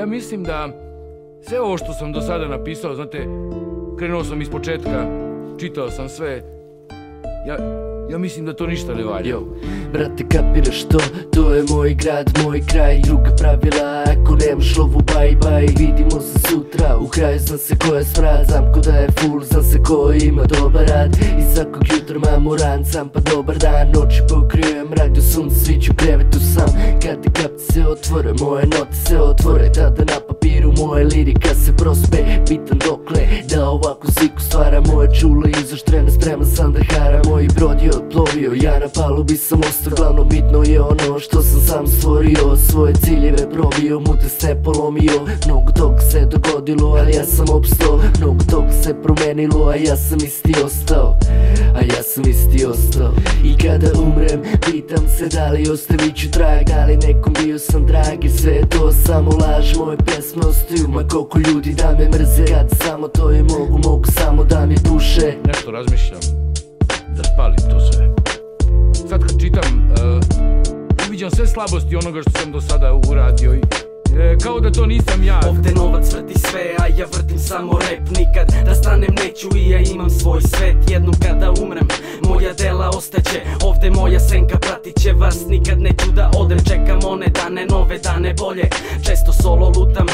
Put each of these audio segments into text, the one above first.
ja mislim da sve ovo što sam do sada napisao, znate, krenuo sam iz početka, čitao sam sve, ja mislim da to ništa ne valja. Brate, kapiraš to? To je moj grad, moj kraj, druga pravila. Ako nemaš lovu, bye bye, vidimo se sutra. U kraju znam se ko je smrad, znam ko da je full, znam se ko ima dobar rad. I svakog jutra mam uran, sam pa dobar dan. Oči pokrijem mrak do sunca, svić u krevetu sam. Kada kapci se otvore, moje note se otvore, tada na papiru moje lirika se prospe. Pitan dokle da ovako ziku stvara, moje čule izoštrene, spreman sam da haram. Moj brod je odplovio, ja na palubi sam ostao. Glavno bitno je ono što sam sam stvorio, svoje ciljeve probio, mute se polomio. Mnogo toga se dogodilo, ali ja sam opstao. Mnogo toga se promenilo, a ja sam isti ostao. I kada umrem, pitam se da li ostavit ću trag, da li nekom bio sam drag. I sve je to samo laž, moje pesme ostaju, ma koliko ljudi da me mrze. Kad samo to je mogu samo da mi puše. Nešto razmišljam da spalim to sve. Sad kad čitam, uviđam sve slabosti onoga što sam do sada uradio i kao da to nisam ja. Ovde novac vrti sve, a ja vrtim samo rap. Nikad da stanem neću i ja imam svoj svet. Jednom kada umrem, moja dela ostaće. Ovde moja senka pratit će vas, nikad neću da odem. Čekam one dane, nove dane bolje. Često solo lutam,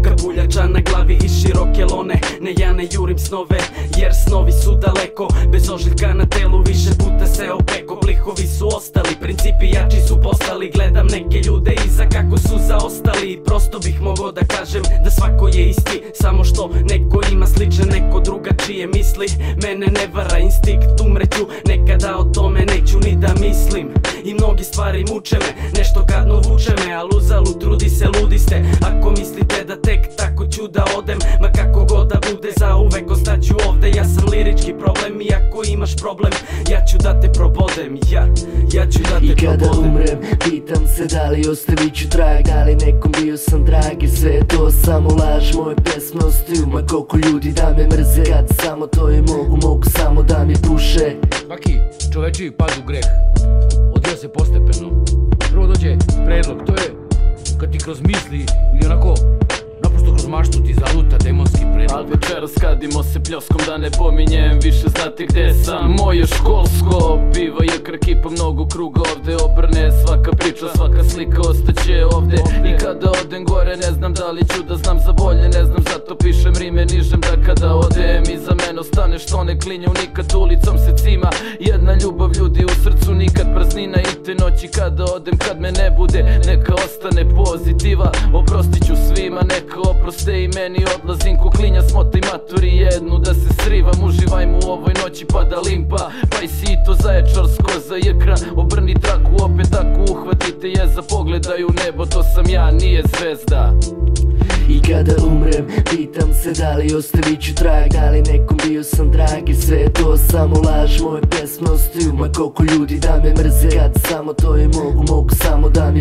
kapuljača na glavi i široke lone. Ne, ja ne jurim snove, jer snovi su daleko. Bez ožiljka na telu više puta se opeko. Blihovi su ostali, principi jači su postali. Gledam neke ljude iza kako su zaostali. Prosto bih mogao da kažem da svako je isti, samo što neko ima slične, neko drugačije misli. Mene ne vara instinkt, umreću, nekada o tome neću ni da mislim. I mnogi stvari muče me, nešto gadno vuče me, al uzalud trudi se, ludi ste ako mislite da tek tako ću da odem. Ma kako god da bude, zauvek ostaću ovde. Ja sam lirički problem i ako imaš problem, ja ću da te probodem. Ja ću da te probodem. I kada umrem, pitam se da li ostavit ću trag, da li nekom bio sam drag. I sve je to samo laž, moje pesme ostaju, ma koliko ljudi da me mrze. Kad samo to je mogu samo da mi puše. Svaki čovečivi pad u greh odvija se postepeno. Prvo dođe predlog, to je kad ti kroz misli ili onako naprosto kroz maštu ti zaluta demonski predlog. Al večeras kadimo se pljoskom, da ne pominjem više, znate gde sam. Moje školsko pivo je krkipa, mnogo kruga ovde obrne. Svaka priča, svaka slika ostaće ovde. I kada odem gore ne znam da li ću da znam za bolje. Ne znam, zato pišem rime nižem da kada odem iza mene ostane što ne klinju nikad. Ulicom se cima jedna ljubav, ljudi u srcu nikad praznina. I te noći kada odem, kad me ne bude, neka ostane pozitiva. Oprostit ću svima, neka oproste i meni. Odlazim ko klinja smota i maturi jednu da se srivam. Uživajmo u ovoj noći pa da limpa. Pa i sito zaječarsko za ekran. Obrni traku, opet tako uhvatite jeza. Pogledaj u nebo, to sam ja, nije zvezda. I kada umrem, pitam se da li ostavit ću trag, da li nekom bio sam drag. I sve je to samo laž, moje pesme ostaju, ma koliko ljudi da me mrze. Kad samo to je mogu samo da mi